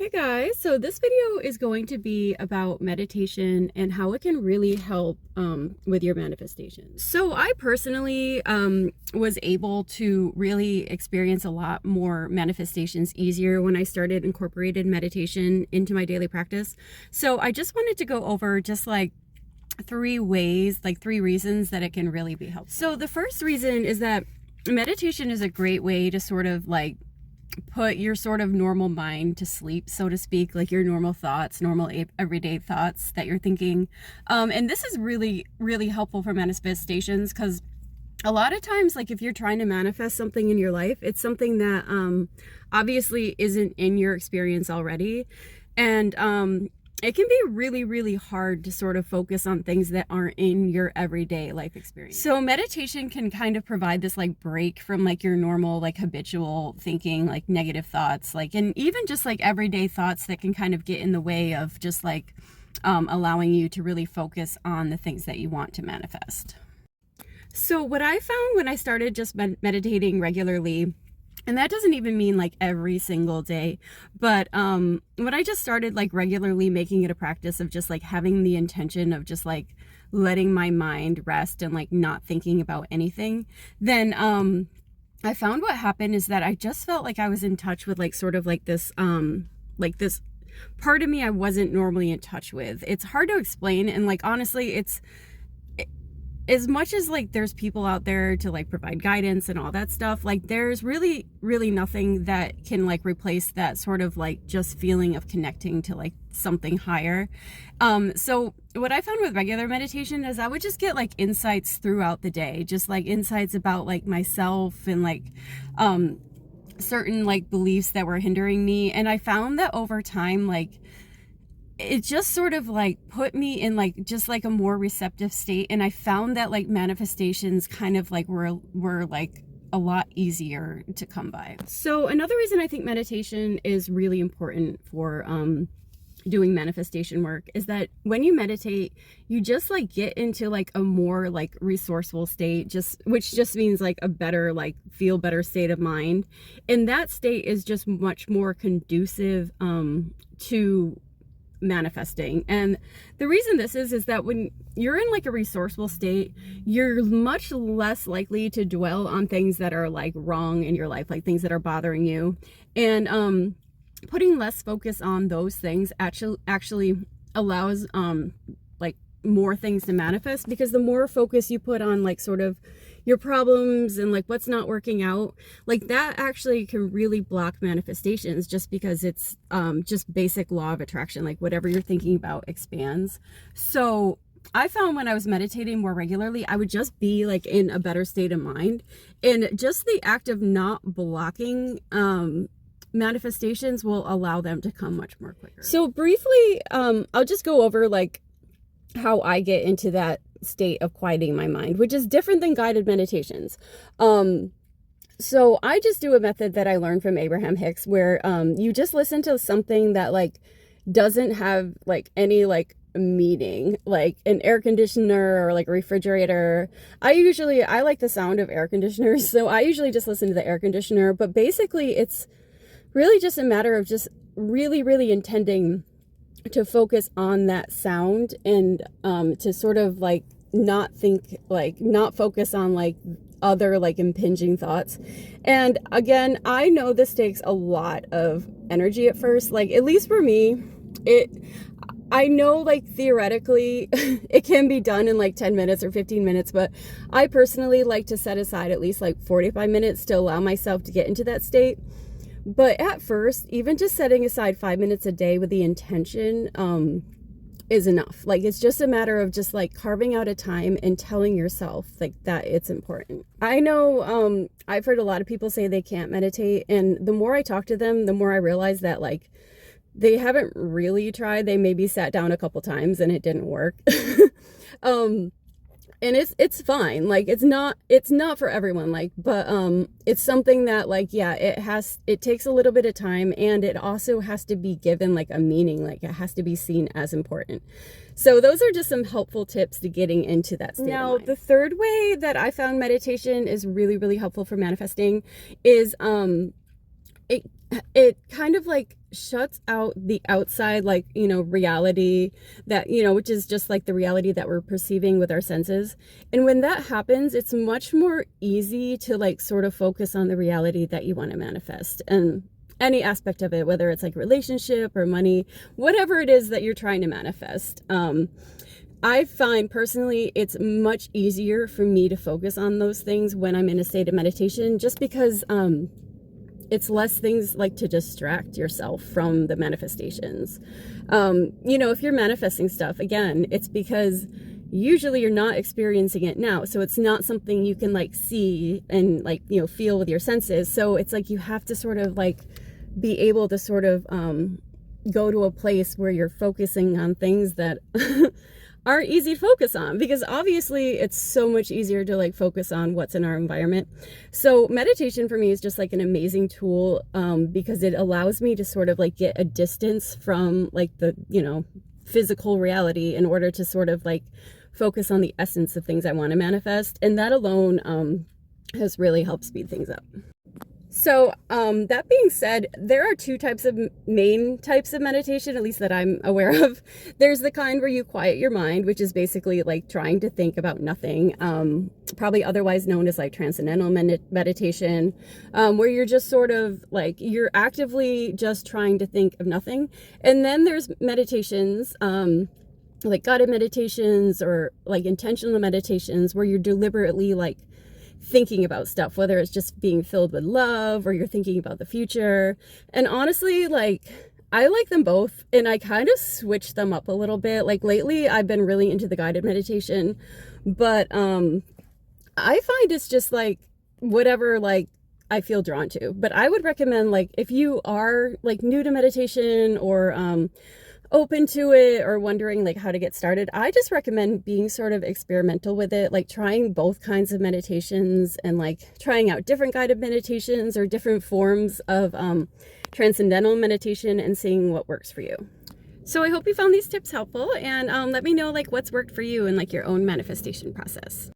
Hey guys, so this video is going to be about meditation and how it can really help with your manifestations. So I personally was able to really experience a lot more manifestations easier when I started incorporated meditation into my daily practice. So I just wanted to go over just like three reasons that it can really be helpful. So the first reason is that meditation is a great way to sort of like put your sort of normal mind to sleep, so to speak, like your normal thoughts, normal everyday thoughts that you're thinking. And this is really, really helpful for manifestations because a lot of times, like if you're trying to manifest something in your life, it's something that obviously isn't in your experience already. And it can be really, really hard to sort of focus on things that aren't in your everyday life experience. So meditation can kind of provide this like break from like your normal, like habitual thinking, like negative thoughts, like, and even just like everyday thoughts that can kind of get in the way of just like allowing you to really focus on the things that you want to manifest. So what I found when I started just meditating regularly, and that doesn't even mean like every single day, but when I just started like regularly making it a practice of just like having the intention of just like letting my mind rest and like not thinking about anything, then I found what happened is that I just felt like I was in touch with like sort of like this part of me I wasn't normally in touch with. It's hard to explain, and like honestly, it's as much as like there's people out there to like provide guidance and all that stuff, like there's really nothing that can like replace that sort of like just feeling of connecting to like something higher. So what I found with regular meditation is I would just get like insights throughout the day, just like insights about like myself and like certain like beliefs that were hindering me. And I found that over time, like it just sort of like put me in like just like a more receptive state, and I found that like manifestations kind of like were like a lot easier to come by. So another reason I think meditation is really important for doing manifestation work is that when you meditate, you just like get into like a more like resourceful state, which just means like a better, like feel better state of mind, and that state is just much more conducive to manifesting. And the reason this is that when you're in like a resourceful state, you're much less likely to dwell on things that are like wrong in your life, like things that are bothering you, and putting less focus on those things actually allows like more things to manifest, because the more focus you put on like sort of your problems and like what's not working out, like that actually can really block manifestations, just because it's just basic law of attraction, like whatever you're thinking about expands. So I found when I was meditating more regularly, I would just be like in a better state of mind, and just the act of not blocking manifestations will allow them to come much more quicker. So briefly, I'll just go over like how I get into that state of quieting my mind, which is different than guided meditations. So I just do a method that I learned from Abraham Hicks, where you just listen to something that like doesn't have like any like meaning, like an air conditioner or like a refrigerator. I like the sound of air conditioners, so I usually just listen to the air conditioner. But basically it's really just a matter of just really intending to focus on that sound, and to sort of like not focus on like other like impinging thoughts. And again, I know this takes a lot of energy at first, like at least for me, I know like theoretically it can be done in like 10 minutes or 15 minutes, but I personally like to set aside at least like 45 minutes to allow myself to get into that state. But at first, even just setting aside 5 minutes a day with the intention is enough. Like it's just a matter of just like carving out a time and telling yourself like that it's important. I know I've heard a lot of people say they can't meditate, and the more I talk to them, the more I realize that like they haven't really tried. They maybe sat down a couple times and it didn't work. And it's fine. Like it's not for everyone, like, but it's something that like, yeah, it takes a little bit of time, and it also has to be given like a meaning, like it has to be seen as important. So those are just some helpful tips to getting into that state. Now, the third way that I found meditation is really helpful for manifesting is it kind of like shuts out the outside, like, you know, reality that, you know, which is just like the reality that we're perceiving with our senses. And when that happens, it's much more easy to like sort of focus on the reality that you want to manifest, and any aspect of it, whether it's like relationship or money, whatever it is that you're trying to manifest. I find personally it's much easier for me to focus on those things when I'm in a state of meditation, just because it's less things like to distract yourself from the manifestations. You know, if you're manifesting stuff, again, it's because usually you're not experiencing it now. So it's not something you can like see and like, you know, feel with your senses. So it's like you have to sort of like be able to sort of go to a place where you're focusing on things that aren't easy to focus on, because obviously it's so much easier to like focus on what's in our environment. So meditation for me is just like an amazing tool, because it allows me to sort of like get a distance from like the, you know, physical reality in order to sort of like focus on the essence of things I want to manifest. And that alone has really helped speed things up. So that being said, there are two main types of meditation, at least that I'm aware of. There's the kind where you quiet your mind, which is basically like trying to think about nothing, probably otherwise known as like transcendental meditation, where you're just sort of like, you're actively just trying to think of nothing. And then there's meditations, like guided meditations or like intentional meditations, where you're deliberately like thinking about stuff, whether it's just being filled with love or you're thinking about the future. And honestly, like, I like them both, and I kind of switch them up a little bit. Like lately I've been really into the guided meditation, but I find it's just like whatever like I feel drawn to. But I would recommend, like, if you are like new to meditation or open to it or wondering like how to get started, I just recommend being sort of experimental with it, like trying both kinds of meditations and like trying out different guided meditations or different forms of transcendental meditation and seeing what works for you. So I hope you found these tips helpful, and let me know like what's worked for you in like your own manifestation process.